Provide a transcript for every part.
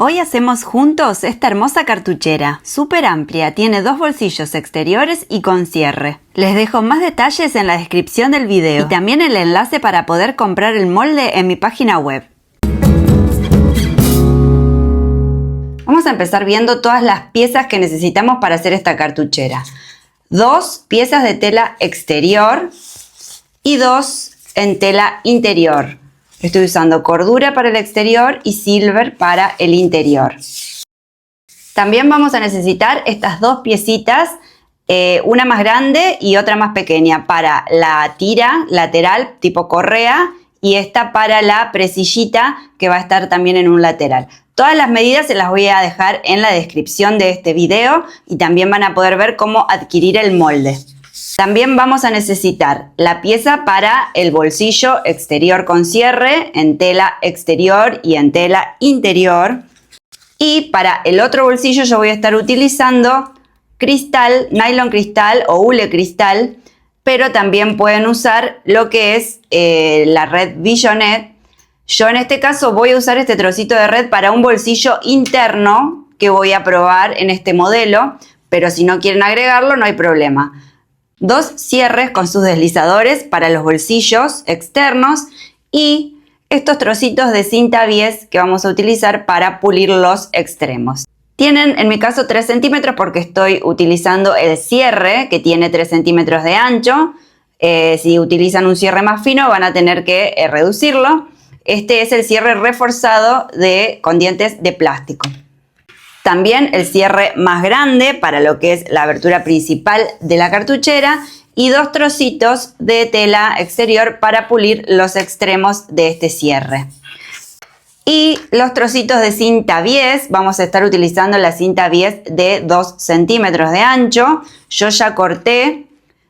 Hoy hacemos juntos esta hermosa cartuchera, súper amplia, tiene 2 bolsillos exteriores y con cierre. Les dejo más detalles en la descripción del video y también el enlace para poder comprar el molde en mi página web. Vamos a empezar viendo todas las piezas que necesitamos para hacer esta cartuchera. 2 piezas de tela exterior y 2 en tela interior. Estoy usando cordura para el exterior y silver para el interior. También vamos a necesitar estas 2 piecitas, una más grande y otra más pequeña para la tira lateral tipo correa y esta para la presillita que va a estar también en un lateral. Todas las medidas se las voy a dejar en la descripción de este video y también van a poder ver cómo adquirir el molde. También vamos a necesitar la pieza para el bolsillo exterior con cierre en tela exterior y en tela interior. Y para el otro bolsillo yo voy a estar utilizando cristal, nylon cristal o hule cristal, pero también pueden usar lo que es la red Villonet. Yo en este caso voy a usar este trocito de red para un bolsillo interno que voy a probar en este modelo, pero si no quieren agregarlo no hay problema. 2 cierres con sus deslizadores para los bolsillos externos y estos trocitos de cinta bies que vamos a utilizar para pulir los extremos. Tienen en mi caso 3 centímetros porque estoy utilizando el cierre que tiene 3 centímetros de ancho. Si utilizan un cierre más fino van a tener que reducirlo. Este es el cierre reforzado con dientes de plástico. También el cierre más grande para lo que es la abertura principal de la cartuchera y 2 trocitos de tela exterior para pulir los extremos de este cierre. Y los trocitos de cinta bies, vamos a estar utilizando la cinta bies de 2 centímetros de ancho. Yo ya corté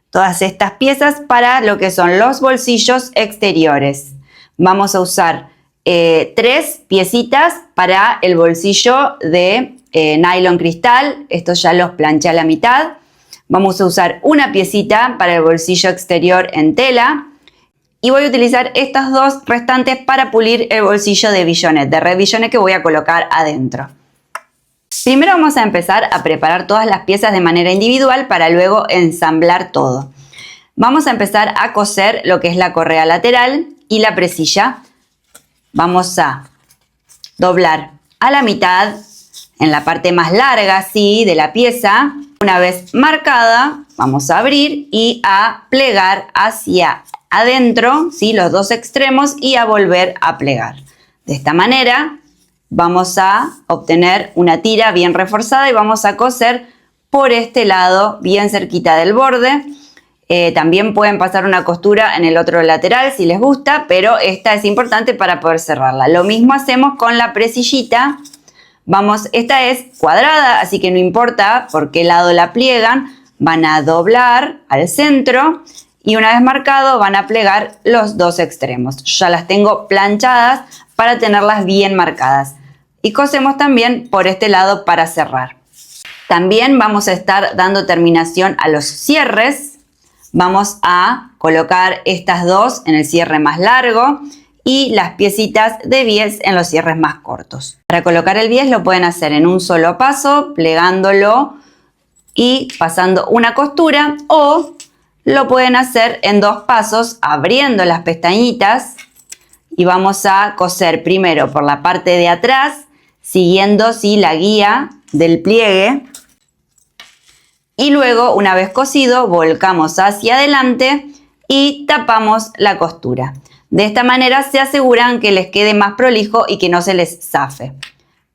todas estas piezas para lo que son los bolsillos exteriores. Vamos a usar 3 piecitas para el bolsillo de nylon cristal, estos ya los planché a la mitad. Vamos a usar una piecita para el bolsillo exterior en tela y voy a utilizar estas 2 restantes para pulir el bolsillo de Villonet, de red Villonet que voy a colocar adentro. Primero vamos a empezar a preparar todas las piezas de manera individual para luego ensamblar todo. Vamos a empezar a coser lo que es la correa lateral y la presilla. Vamos a doblar a la mitad en la parte más larga, ¿sí?, de la pieza. Una vez marcada, vamos a abrir y a plegar hacia adentro, ¿sí?, los 2 extremos y a volver a plegar. De esta manera vamos a obtener una tira bien reforzada y vamos a coser por este lado, bien cerquita del borde. También pueden pasar una costura en el otro lateral si les gusta, pero esta es importante para poder cerrarla. Lo mismo hacemos con la presillita. Esta es cuadrada, así que no importa por qué lado la pliegan, van a doblar al centro y una vez marcado van a plegar los 2 extremos. Yo ya las tengo planchadas para tenerlas bien marcadas. Y cosemos también por este lado para cerrar. También vamos a estar dando terminación a los cierres. Vamos a colocar estas 2 en el cierre más largo y las piecitas de bies en los cierres más cortos. Para colocar el bies lo pueden hacer en un solo paso, plegándolo y pasando una costura, o lo pueden hacer en 2 pasos, abriendo las pestañitas y vamos a coser primero por la parte de atrás, siguiendo la guía del pliegue. Y luego, una vez cosido, volcamos hacia adelante y tapamos la costura. De esta manera se aseguran que les quede más prolijo y que no se les zafe.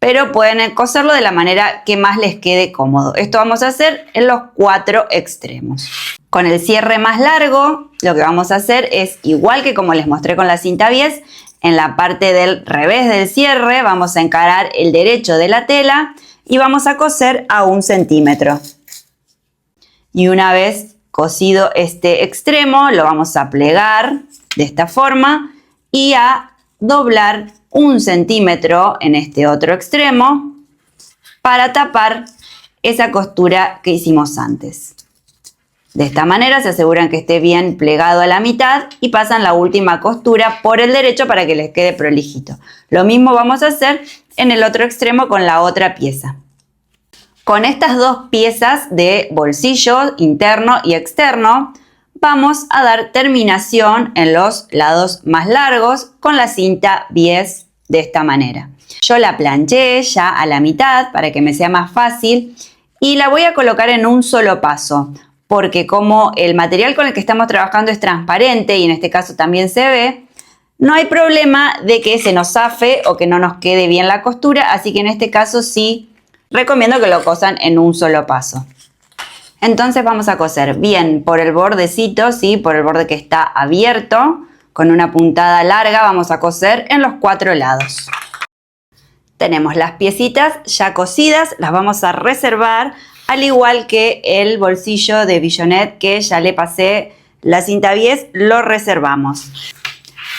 Pero pueden coserlo de la manera que más les quede cómodo. Esto vamos a hacer en los 4 extremos. Con el cierre más largo, lo que vamos a hacer es, igual que como les mostré con la cinta bies, en la parte del revés del cierre vamos a encarar el derecho de la tela y vamos a coser a 1 centímetro. Y una vez cosido este extremo, lo vamos a plegar de esta forma y a doblar 1 centímetro en este otro extremo para tapar esa costura que hicimos antes. De esta manera se aseguran que esté bien plegado a la mitad y pasan la última costura por el derecho para que les quede prolijito. Lo mismo vamos a hacer en el otro extremo con la otra pieza. Con estas dos piezas de bolsillo interno y externo, vamos a dar terminación en los lados más largos con la cinta bies de esta manera. Yo la planché ya a la mitad para que me sea más fácil y la voy a colocar en un solo paso, porque como el material con el que estamos trabajando es transparente y en este caso también se ve, no hay problema de que se nos zafe o que no nos quede bien la costura, así que en este caso sí recomiendo que lo cosan en un solo paso. Entonces vamos a coser bien por el bordecito, ¿sí? Por el borde que está abierto, con una puntada larga vamos a coser en los 4 lados. Tenemos las piecitas ya cosidas, las vamos a reservar, al igual que el bolsillo de Billonet que ya le pasé la cinta bies, lo reservamos.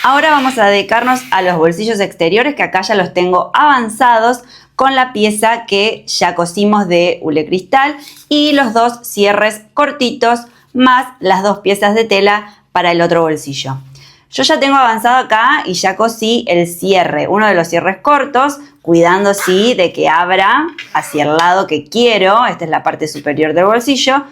Ahora vamos a dedicarnos a los bolsillos exteriores, que acá ya los tengo avanzados con la pieza que ya cosimos de hule cristal y los 2 cierres cortitos más las 2 piezas de tela para el otro bolsillo. Yo ya tengo avanzado acá y ya cosí el cierre, uno de los cierres cortos, cuidando sí de que abra hacia el lado que quiero. Esta es la parte superior del bolsillo.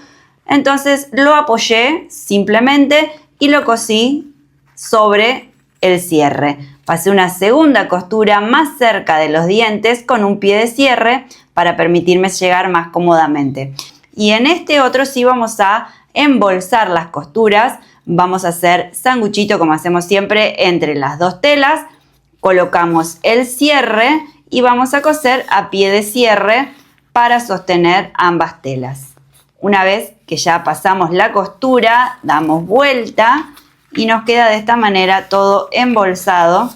Entonces lo apoyé simplemente y lo cosí sobre el cierre. Pasé una segunda costura más cerca de los dientes con un pie de cierre para permitirme llegar más cómodamente. Y en este otro sí vamos a embolsar las costuras. Vamos a hacer sanguchito como hacemos siempre entre las 2 telas. Colocamos el cierre y vamos a coser a pie de cierre para sostener ambas telas. Una vez que ya pasamos la costura, damos vuelta y nos queda de esta manera todo embolsado.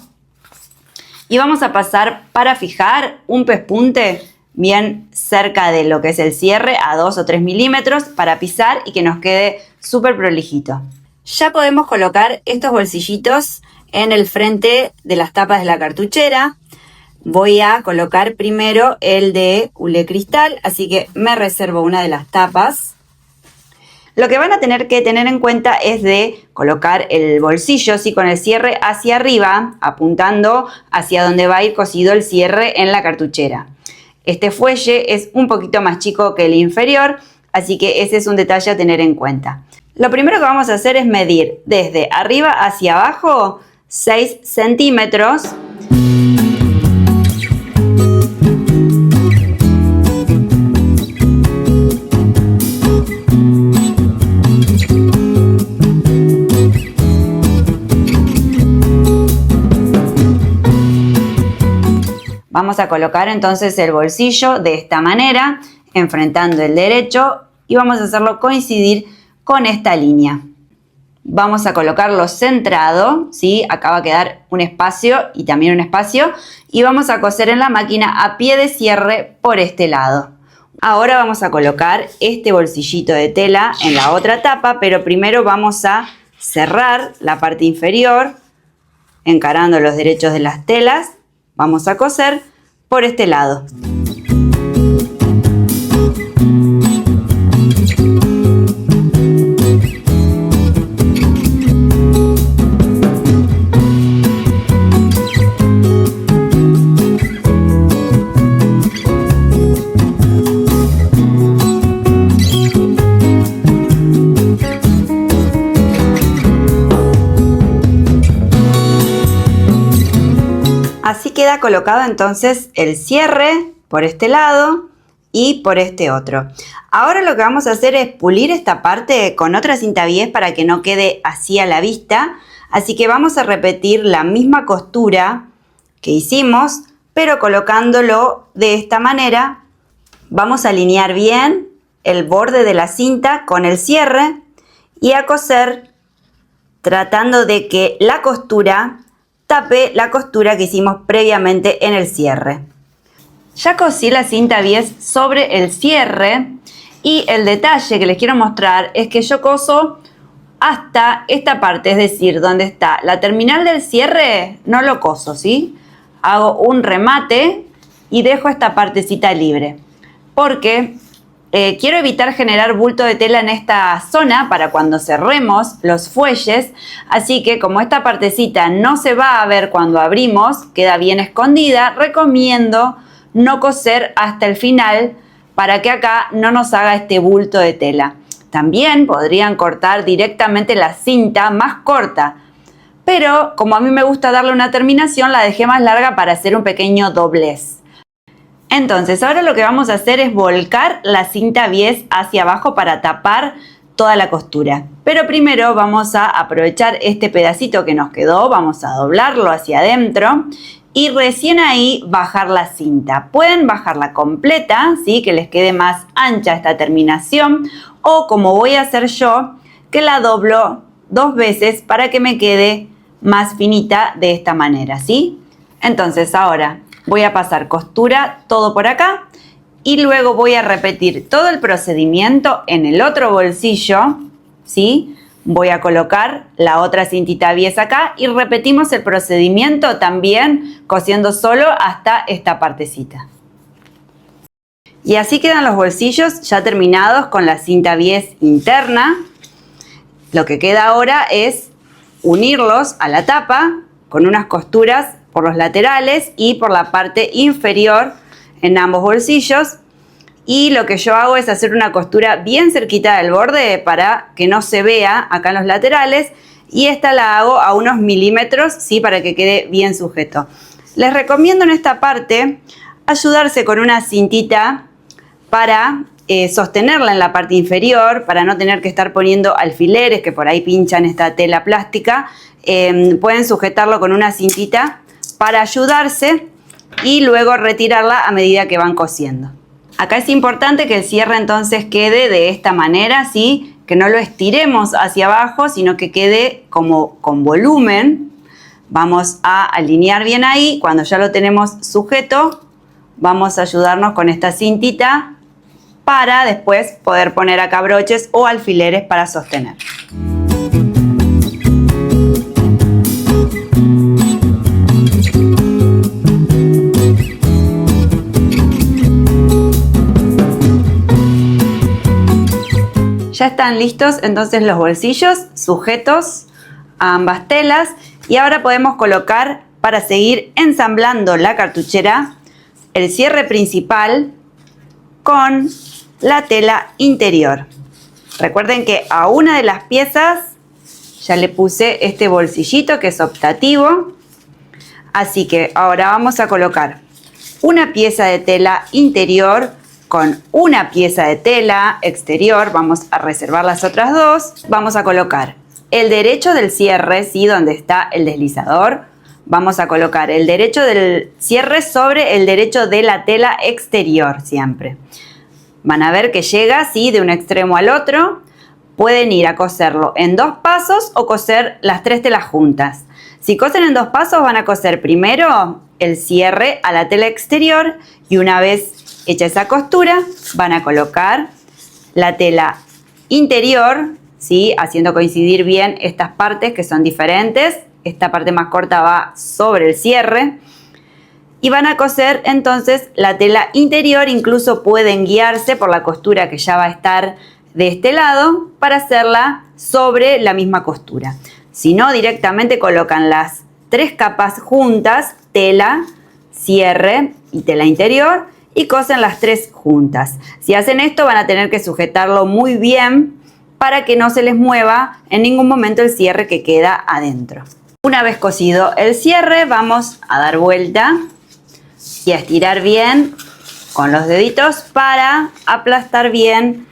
Y vamos a pasar para fijar un pespunte bien cerca de lo que es el cierre a 2 o 3 milímetros para pisar y que nos quede súper prolijito. Ya podemos colocar estos bolsillitos en el frente de las tapas de la cartuchera. Voy a colocar primero el de hule cristal, así que me reservo una de las tapas. Lo que van a tener que tener en cuenta es de colocar el bolsillo, ¿sí? Con el cierre hacia arriba, apuntando hacia donde va a ir cosido el cierre en la cartuchera. Este fuelle es un poquito más chico que el inferior, así que ese es un detalle a tener en cuenta. Lo primero que vamos a hacer es medir desde arriba hacia abajo 6 centímetros. Vamos a colocar entonces el bolsillo de esta manera, enfrentando el derecho, y vamos a hacerlo coincidir con esta línea. Vamos a colocarlo centrado, ¿sí? Acá va a quedar un espacio y también un espacio, y vamos a coser en la máquina a pie de cierre por este lado. Ahora vamos a colocar este bolsillito de tela en la otra tapa, pero primero vamos a cerrar la parte inferior, encarando los derechos de las telas. Vamos a coser por este lado. Así queda colocado entonces el cierre por este lado y por este otro. Ahora lo que vamos a hacer es pulir esta parte con otra cinta bies para que no quede así a la vista. Así que vamos a repetir la misma costura que hicimos, pero colocándolo de esta manera. Vamos a alinear bien el borde de la cinta con el cierre y a coser tratando de que la costura tape la costura que hicimos previamente en el cierre. Ya cosí la cinta bies sobre el cierre y el detalle que les quiero mostrar es que yo coso hasta esta parte, es decir, donde está la terminal del cierre, no lo coso, ¿sí? Hago un remate y dejo esta partecita libre, porque quiero evitar generar bulto de tela en esta zona para cuando cerremos los fuelles, así que como esta partecita no se va a ver cuando abrimos, queda bien escondida, recomiendo no coser hasta el final para que acá no nos haga este bulto de tela. También podrían cortar directamente la cinta más corta, pero como a mí me gusta darle una terminación, la dejé más larga para hacer un pequeño doblez. Entonces, ahora lo que vamos a hacer es volcar la cinta bies hacia abajo para tapar toda la costura. Pero primero vamos a aprovechar este pedacito que nos quedó, vamos a doblarlo hacia adentro y recién ahí bajar la cinta. Pueden bajarla completa, ¿sí? Que les quede más ancha esta terminación, o como voy a hacer yo, que la doblo 2 veces para que me quede más finita de esta manera, ¿sí? Entonces ahora voy a pasar costura todo por acá y luego voy a repetir todo el procedimiento en el otro bolsillo, ¿sí? Voy a colocar la otra cintita bies acá y repetimos el procedimiento también cosiendo solo hasta esta partecita. Y así quedan los bolsillos ya terminados con la cinta bies interna. Lo que queda ahora es unirlos a la tapa con unas costuras por los laterales y por la parte inferior en ambos bolsillos. Y lo que yo hago es hacer una costura bien cerquita del borde para que no se vea acá en los laterales, y esta la hago a unos milímetros, ¿sí? Para que quede bien sujeto. Les recomiendo en esta parte ayudarse con una cintita para sostenerla en la parte inferior, para no tener que estar poniendo alfileres que por ahí pinchan esta tela plástica. Pueden sujetarlo con una cintita para ayudarse y luego retirarla a medida que van cosiendo. Acá es importante que el cierre entonces quede de esta manera, ¿sí? Que no lo estiremos hacia abajo, sino que quede como con volumen. Vamos a alinear bien ahí. Cuando ya lo tenemos sujeto, vamos a ayudarnos con esta cintita para después poder poner acá broches o alfileres para sostener. Ya están listos entonces los bolsillos sujetos a ambas telas, y ahora podemos colocar, para seguir ensamblando la cartuchera, el cierre principal con la tela interior. Recuerden que a una de las piezas ya le puse este bolsillito que es optativo, así que ahora vamos a colocar una pieza de tela interior con una pieza de tela exterior. Vamos a reservar las otras dos. Vamos a colocar el derecho del cierre, ¿sí? Donde está el deslizador. Vamos a colocar el derecho del cierre sobre el derecho de la tela exterior siempre. Van a ver que llega, ¿sí? De un extremo al otro. Pueden ir a coserlo en 2 pasos o coser las 3 telas juntas. Si cosen en 2 pasos, van a coser primero el cierre a la tela exterior y una vez hecha esa costura, van a colocar la tela interior, ¿sí? Haciendo coincidir bien estas partes que son diferentes. Esta parte más corta va sobre el cierre. Y van a coser entonces la tela interior. Incluso pueden guiarse por la costura que ya va a estar de este lado para hacerla sobre la misma costura. Si no, directamente colocan las 3 capas juntas, tela, cierre y tela interior, y cosen las 3 juntas. Si hacen esto, van a tener que sujetarlo muy bien para que no se les mueva en ningún momento el cierre que queda adentro. Una vez cosido el cierre, vamos a dar vuelta y a estirar bien con los deditos para aplastar bien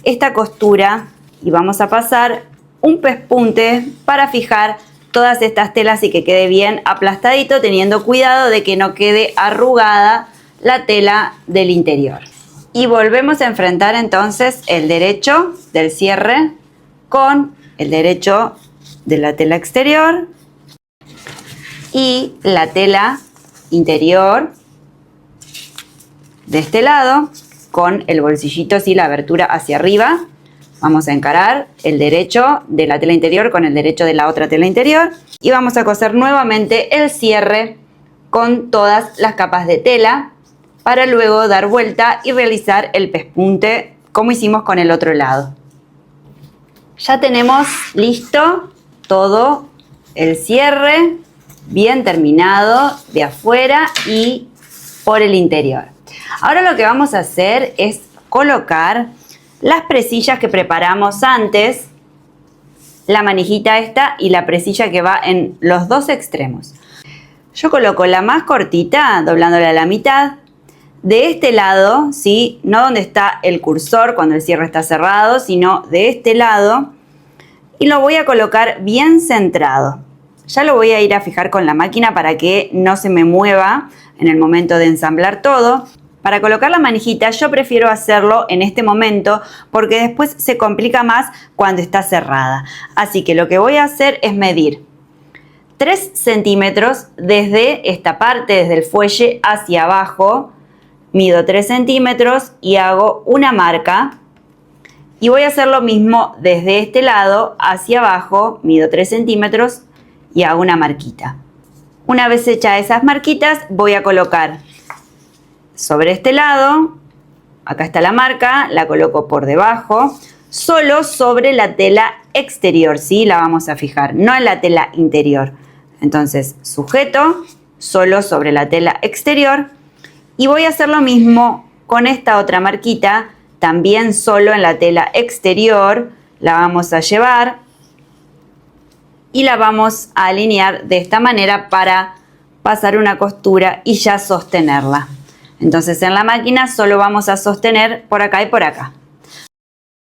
esta costura, y vamos a pasar un pespunte para fijar todas estas telas y que quede bien aplastadito, teniendo cuidado de que no quede arrugada la tela del interior. Y volvemos a enfrentar entonces el derecho del cierre con el derecho de la tela exterior y la tela interior de este lado con el bolsillito, y la abertura hacia arriba. Vamos a encarar el derecho de la tela interior con el derecho de la otra tela interior y vamos a coser nuevamente el cierre con todas las capas de tela para luego dar vuelta y realizar el pespunte como hicimos con el otro lado. Ya tenemos listo todo el cierre, bien terminado de afuera y por el interior. Ahora lo que vamos a hacer es colocar las presillas que preparamos antes, la manijita esta y la presilla que va en los dos extremos. Yo coloco la más cortita, doblándola a la mitad, de este lado, ¿sí? No donde está el cursor cuando el cierre está cerrado, sino de este lado, y lo voy a colocar bien centrado. Ya lo voy a ir a fijar con la máquina para que no se me mueva en el momento de ensamblar todo. Para colocar la manijita yo prefiero hacerlo en este momento porque después se complica más cuando está cerrada. Así que lo que voy a hacer es medir 3 centímetros desde esta parte, desde el fuelle hacia abajo. Mido 3 centímetros y hago una marca. Y voy a hacer lo mismo desde este lado hacia abajo, mido 3 centímetros y hago una marquita. Una vez hechas esas marquitas, voy a colocar sobre este lado, acá está la marca, la coloco por debajo, solo sobre la tela exterior, ¿sí? La vamos a fijar, no en la tela interior. Entonces, sujeto, solo sobre la tela exterior, y voy a hacer lo mismo con esta otra marquita, también solo en la tela exterior, la vamos a llevar y la vamos a alinear de esta manera para pasar una costura y ya sostenerla. Entonces en la máquina solo vamos a sostener por acá y por acá.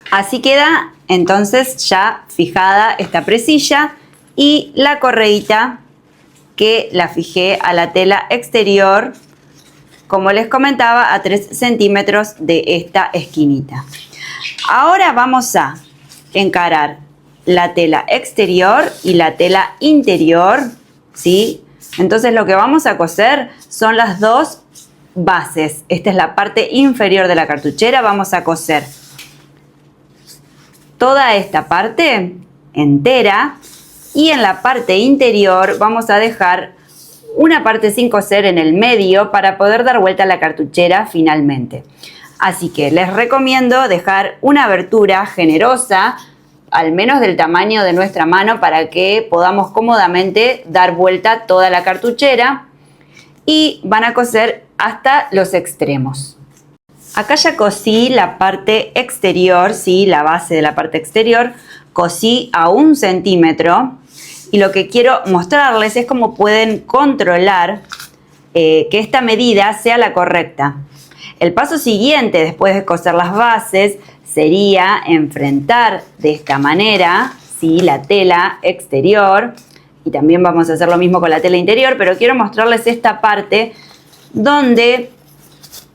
Así queda entonces ya fijada esta presilla y la correíta que la fijé a la tela exterior, como les comentaba, a 3 centímetros de esta esquinita. Ahora vamos a encarar la tela exterior y la tela interior, ¿sí? Entonces lo que vamos a coser son las dos bases. Esta es la parte inferior de la cartuchera. Vamos a coser toda esta parte entera y en la parte interior vamos a dejar una parte sin coser en el medio para poder dar vuelta a la cartuchera finalmente. Así que les recomiendo dejar una abertura generosa, al menos del tamaño de nuestra mano, para que podamos cómodamente dar vuelta toda la cartuchera, y van a coser hasta los extremos. Acá ya cosí la parte exterior, ¿sí? La base de la parte exterior, cosí a 1 centímetro. Y lo que quiero mostrarles es cómo pueden controlar que esta medida sea la correcta. El paso siguiente, después de coser las bases, sería enfrentar de esta manera, ¿sí? La tela exterior. Y también vamos a hacer lo mismo con la tela interior, pero quiero mostrarles esta parte donde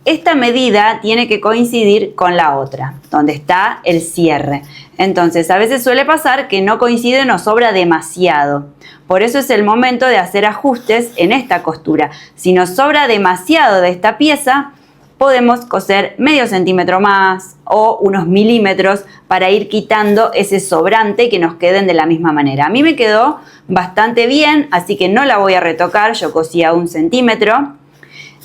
esta medida tiene que coincidir con la otra, donde está el cierre. Entonces, a veces suele pasar que no coinciden o sobra demasiado. Por eso es el momento de hacer ajustes en esta costura. Si nos sobra demasiado de esta pieza, podemos coser medio centímetro más o unos milímetros para ir quitando ese sobrante y que nos queden de la misma manera. A mí me quedó bastante bien, así que no la voy a retocar. Yo cosí a 1 centímetro.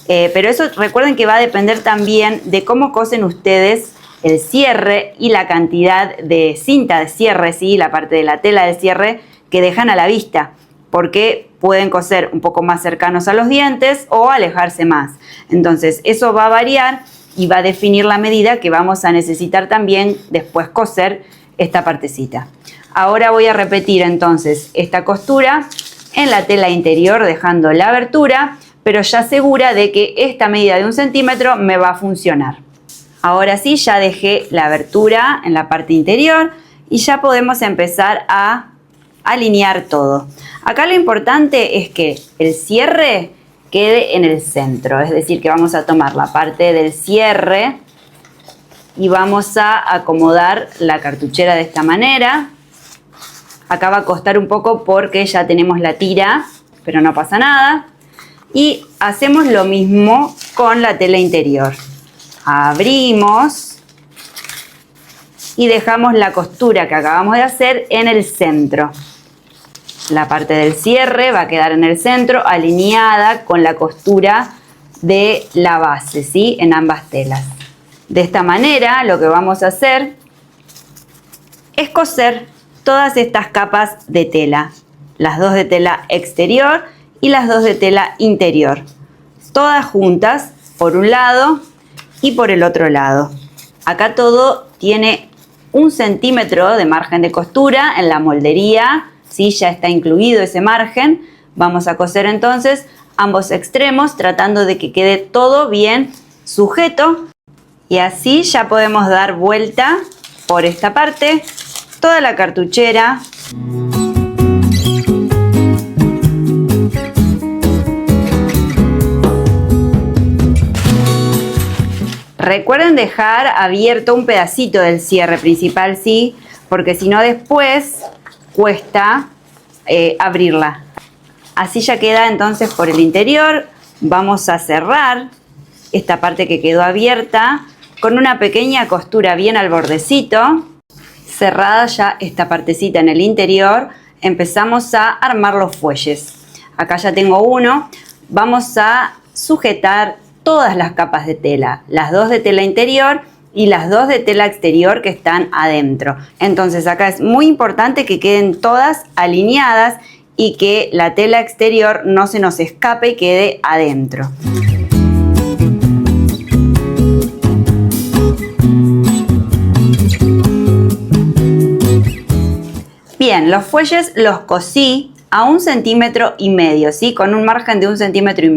Pero eso recuerden que va a depender también de cómo cosen ustedes el cierre y la cantidad de cinta de cierre, ¿sí? La parte de la tela del cierre que dejan a la vista, porque pueden coser un poco más cercanos a los dientes o alejarse más. Entonces eso va a variar y va a definir la medida que vamos a necesitar también después coser esta partecita. Ahora voy a repetir entonces esta costura en la tela interior dejando la abertura, pero ya segura de que esta medida de 1 centímetro me va a funcionar. Ahora sí, ya dejé la abertura en la parte interior y ya podemos empezar a alinear todo. Acá lo importante es que el cierre quede en el centro, es decir, que vamos a tomar la parte del cierre y vamos a acomodar la cartuchera de esta manera. Acá va a costar un poco porque ya tenemos la tira, pero no pasa nada. Y hacemos lo mismo con la tela interior. Abrimos y dejamos la costura que acabamos de hacer en el centro. La parte del cierre va a quedar en el centro, alineada con la costura de la base, ¿sí? En ambas telas. De esta manera lo que vamos a hacer es coser todas estas capas de tela, las dos de tela exterior y las dos de tela interior, todas juntas por un lado y por el otro lado. Acá todo tiene 1 centímetro de margen de costura en la moldería, ¿sí? Ya está incluido ese margen. Vamos a coser entonces ambos extremos tratando de que quede todo bien sujeto y así ya podemos dar vuelta por esta parte toda la cartuchera. Recuerden dejar abierto un pedacito del cierre principal, sí, porque si no después cuesta abrirla. Así ya queda entonces por el interior. Vamos a cerrar esta parte que quedó abierta con una pequeña costura bien al bordecito. Cerrada ya esta partecita en el interior, empezamos a armar los fuelles. Acá ya tengo uno. Vamos a sujetar todas las capas de tela, las dos de tela interior y las dos de tela exterior que están adentro. Entonces acá es muy importante que queden todas alineadas y que la tela exterior no se nos escape y quede adentro. Bien, los fuelles los cosí a 1,5 centímetros, ¿sí? Con un margen de 1,5 centímetros.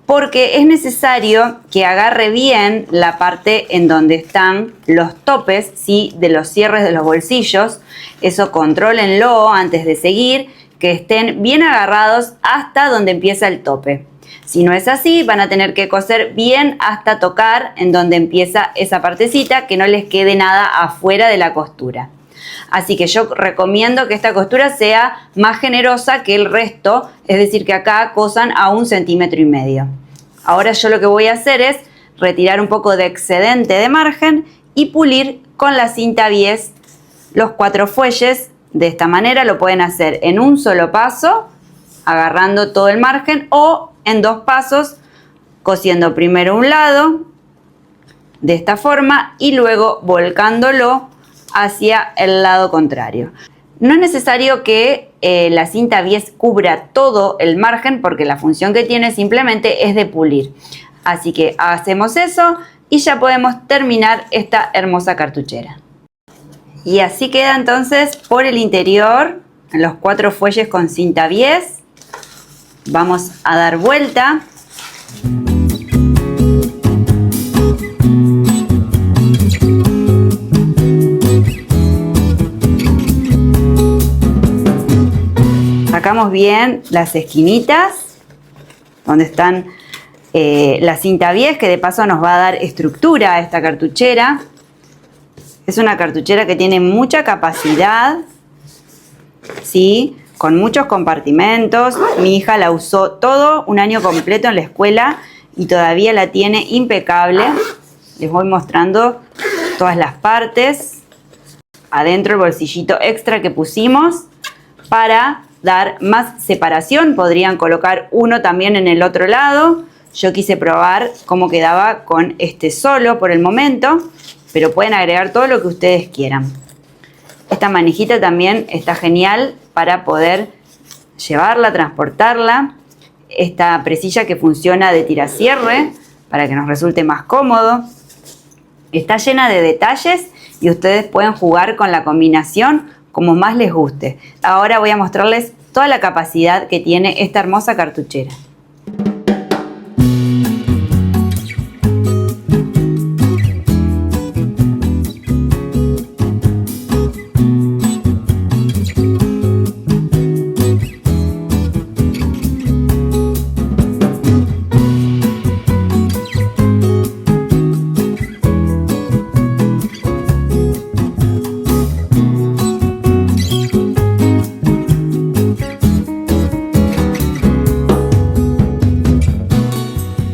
Porque es necesario que agarre bien la parte en donde están los topes, ¿sí? De los cierres de los bolsillos. Eso contrólenlo antes de seguir, que estén bien agarrados hasta donde empieza el tope. Si no es así, van a tener que coser bien hasta tocar en donde empieza esa partecita, que no les quede nada afuera de la costura. Así que yo recomiendo que esta costura sea más generosa que el resto, es decir, que acá cosan a 1,5 centímetros. Ahora yo lo que voy a hacer es retirar un poco de excedente de margen y pulir con la cinta bies los 4 fuelles. De esta manera lo pueden hacer en un solo paso, agarrando todo el margen, o en 2 pasos, cosiendo primero un lado, de esta forma, y luego volcándolo hacia el lado contrario. No es necesario que la cinta bies cubra todo el margen, porque la función que tiene simplemente es de pulir. Así que hacemos eso y ya podemos terminar esta hermosa cartuchera. Y así queda entonces por el interior, los 4 fuelles con cinta bies. Vamos a dar vuelta. Sacamos bien las esquinitas donde están la cinta bies, que de paso nos va a dar estructura a esta cartuchera. Es una cartuchera que tiene mucha capacidad, ¿sí? Con muchos compartimentos. Mi hija la usó todo un año completo en la escuela y todavía la tiene impecable. Les voy mostrando todas las partes. Adentro el bolsillito extra que pusimos para dar más separación. Podrían colocar uno también en el otro lado. Yo quise probar cómo quedaba con este solo por el momento, pero pueden agregar todo lo que ustedes quieran. Esta manijita también está genial para poder llevarla, transportarla. Esta presilla que funciona de tiracierre para que nos resulte más cómodo. Está llena de detalles y ustedes pueden jugar con la combinación como más les guste. Ahora voy a mostrarles toda la capacidad que tiene esta hermosa cartuchera.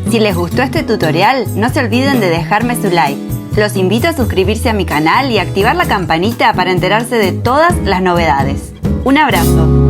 Si les gustó este tutorial, no se olviden de dejarme su like. Los invito a suscribirse a mi canal y activar la campanita para enterarse de todas las novedades. Un abrazo.